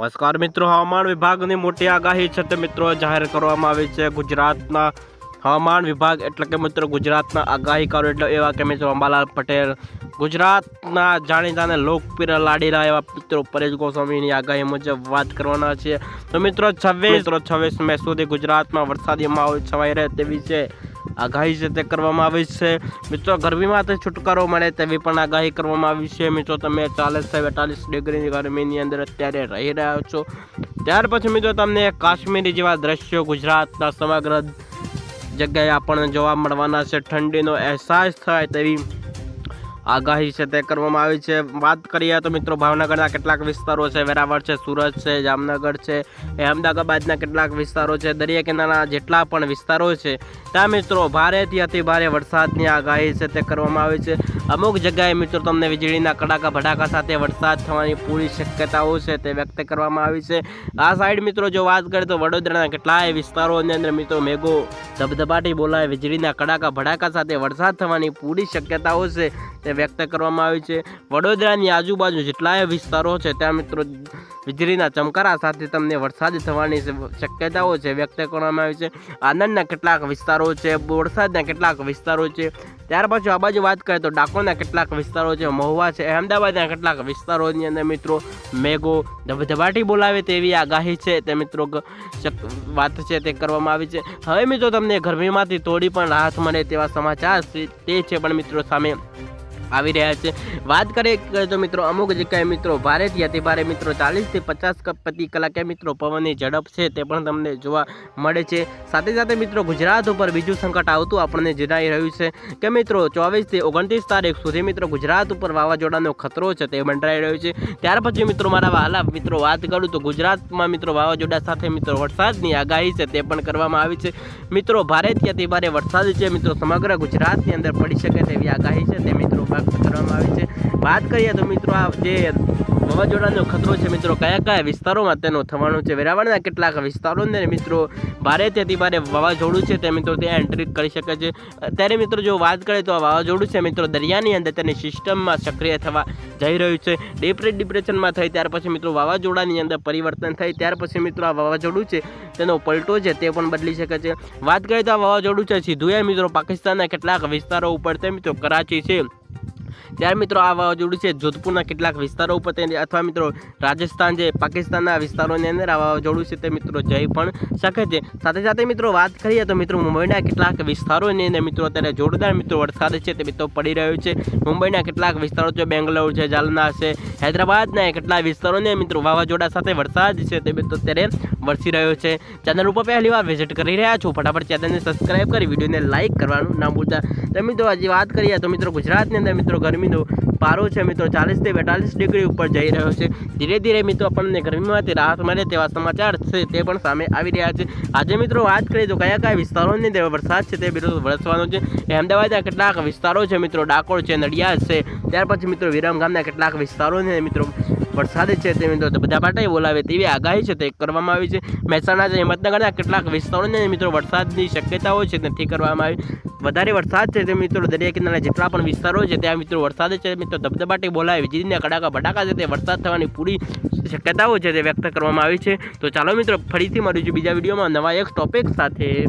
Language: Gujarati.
નમસ્કાર મિત્રો, હવામાન વિભાગની મોટી આગાહી છે તે મિત્રો જાહેર કરવામાં આવી છે. ગુજરાતના હવામાન વિભાગ એટલે કે મિત્રો ગુજરાતના આગાહીકારો એટલે એવા કે મિત્રો અંબાલાલ પટેલ, ગુજરાતના જાણીતા અને લોકપ્રિય લાડીલા એવા મિત્રો પરેશ ગોસ્વામીની આગાહી મુજબ વાત કરવાના છે. તો મિત્રો 26 મે સુધી ગુજરાતમાં વરસાદી માહોલ છવાઈ રહે તેવી છે આગાહી છે તે કરવામાં આવી છે. મિત્રો ગરમીમાંથી છુટકારો મળે તેવી પણ આગાહી કરવામાં આવી છે. મિત્રો તમે 40-42 ડિગ્રીની ગરમીની અંદર અત્યારે રહી રહ્યા છો. ત્યાર પછી મિત્રો તમને કાશ્મીરી જેવા દ્રશ્યો ગુજરાતના સમગ્ર જગ્યાએ આપણને જોવા મળવાના છે. ઠંડીનો અહેસાસ થાય તેવી આગાહી છે તે કરવામાં આવી છે. વાત કરીએ તો મિત્રો ભાવનગરના કેટલાક વિસ્તારો છે, વેરાવળ છે, સુરત છે, જામનગર છે, અમદાવાદના કેટલાક વિસ્તારો છે, દરિયા કિનારાના જેટલા પણ વિસ્તારો છે ત્યાં મિત્રો ભારેથી અતિ ભારે વરસાદની આગાહી છે તે કરવામાં આવી છે. અમુક જગ્યાએ મિત્રો તમને વીજળીના કડાકા ભડાકા સાથે વરસાદ થવાની પૂરી શક્યતાઓ છે તે વ્યક્ત કરવામાં આવી છે. આ સાઈડ મિત્રો જો વાત કરીએ તો વડોદરાના કેટલાય વિસ્તારોની અંદર મિત્રો મેઘો ધબધબાટી બોલાય વીજળીના કડાકા ભડાકા સાથે વરસાદ થવાની પૂરી શક્યતાઓ છે તે વ્યક્ત કરવામાં આવી છે. વડોદરાની આજુબાજુ જેટલાય વિસ્તારો છે ત્યાં મિત્રો વીજળીના ચમકારા સાથે તમને વરસાદ થવાની શક્યતાઓ છે વ્યક્ત કરવામાં આવી છે. આણંદના કેટલાક વિસ્તારો છે, બોરસદના કેટલાક વિસ્તારો છે. ત્યાર પછી આ બાજુ વાત કરીએ તો ડાકોરના કેટલાક વિસ્તારો છે, મહુવા છે, અમદાવાદના કેટલાક વિસ્તારોની અંદર મિત્રો મેઘો ધબધબાટી બોલાવે તેવી આગાહી છે તે મિત્રો વાત છે તે કરવામાં આવી છે. હવે મિત્રો તમને ગરમીમાંથી થોડી પણ રાહત મળે તેવા સમાચાર તે છે પણ મિત્રો સામે આવી રહ્યા છે. વાત કરીએ તો મિત્રો અમુક જગ્યાએ મિત્રો ભારેથી અતિ ભારે મિત્રો 40 થી 50 પ્રતિ કલાકે મિત્રો પવનની ઝડપ છે તે પણ તમને જોવા મળે છે. સાથે સાથે મિત્રો ગુજરાત ઉપર બીજું સંકટ આવતું આપણને જણાઈ રહ્યું છે કે મિત્રો 24 થી 29 તારીખ સુધી મિત્રો ગુજરાત ઉપર વાવાઝોડાનો ખતરો છે તે મંડરાઈ રહ્યો છે. ત્યાર પછી મિત્રો મારા વહાલા મિત્રો વાત કરું તો ગુજરાતમાં મિત્રો વાવાઝોડા સાથે મિત્રો વરસાદની આગાહી છે તે પણ કરવામાં આવી છે. મિત્રો ભારેથી અતિ ભારે વરસાદ છે મિત્રો સમગ્ર ગુજરાતની અંદર પડી શકે તેવી આગાહી છે તે મિત્રો કરવામાં આવી છે. વાત કરીએ તો મિત્રો આ જે વાવાઝોડાનો ખતરો છે મિત્રો કયા કયા વિસ્તારોમાં તેનો થવાનો છે. વેરાવળના કેટલાક વિસ્તારોને મિત્રો ભારેથી અતિ ભારે વાવાઝોડું છે તે મિત્રો ત્યાં એન્ટ્રી કરી શકે છે. અત્યારે મિત્રો જો વાત કરીએ તો આ વાવાઝોડું છે મિત્રો દરિયાની અંદર તેની સિસ્ટમમાં સક્રિય થવા જઈ રહ્યું છે. ડિપ્રેશનમાં થઈ ત્યાર પછી મિત્રો વાવાઝોડાની અંદર પરિવર્તન થઈ ત્યાર પછી મિત્રો આ વાવાઝોડું છે તેનો પલટો છે તે પણ બદલી શકે છે. વાત કરીએ તો આ વાવાઝોડું છે સીધું મિત્રો પાકિસ્તાનના કેટલાક વિસ્તારો ઉપર તે મિત્રો કરાચી છે, ત્યાર મિત્રો આ વાવાઝોડું છે જોધપુરના કેટલાક વિસ્તારો ઉપર અથવા મિત્રો રાજસ્થાન જે પાકિસ્તાનના વિસ્તારોની અંદર આ વાવાઝોડું છે તે મિત્રો જઈ પણ શકે છે. સાથે સાથે મિત્રો વાત કરીએ તો મિત્રો મુંબઈના કેટલાક વિસ્તારોની અંદર મિત્રો અત્યારે જોરદાર મિત્રો વરસાદ છે તે મિત્રો પડી રહ્યો છે. મુંબઈના કેટલાક વિસ્તારો છે, બેંગ્લોર છે, જાલના છે, હૈદરાબાદના કેટલાક વિસ્તારોને મિત્રો વાવાઝોડા સાથે વરસાદ છે તે મિત્રો અત્યારે વરસી રહ્યો છે. ચેનલ ઉપર પહેલી વાર વિઝિટ કરી રહ્યા છો ફટાફટ ચેનલને સબસ્ક્રાઈબ કરી વિડીયોને લાઇક કરવાનું ના ભૂલતા. તો મિત્રો હજી વાત કરીએ તો મિત્રો ગુજરાતની અંદર મિત્રો ગરમીનો પારો છે મિત્રો 40 થી 42 ડિગ્રી ઉપર જઈ રહ્યો છે. ધીરે ધીરે મિત્રો આપણને ગરમીમાંથી રાહત મળે તેવા સમાચાર છે તે પણ સામે આવી રહ્યા છે. આજે મિત્રો વાત કરીએ તો કયા કયા વિસ્તારોની અંદર વરસાદ છે તે મિત્રો વરસવાનો છે. અમદાવાદના કેટલાક વિસ્તારો છે મિત્રો, ડાકોર છે, નડિયાદ છે, ત્યાર પછી મિત્રો વિરમગામના કેટલાક વિસ્તારોને મિત્રો વરસાદ છે તે મિત્રો ધબધબાટી બોલાવે તેવી આગાહી છે તે કરવામાં આવી છે. મહેસાણા છે, હિંમતનગરના કેટલાક વિસ્તારોને મિત્રો વરસાદની શક્યતાઓ છે નથી કરવામાં આવી. વધારે વરસાદ છે તે મિત્રો દરિયા કિનારા જેટલા પણ વિસ્તારો છે ત્યાં મિત્રો વરસાદ છે મિત્રો ધબધબાટી બોલાવે વીજળીના કડાકા ભડાકા છે તે વરસાદ થવાની પૂરી શક્યતાઓ છે તે વ્યક્ત કરવામાં આવી છે. તો ચાલો મિત્રો ફરીથી મળીશું બીજા વિડીયોમાં નવા એક ટોપિક સાથે.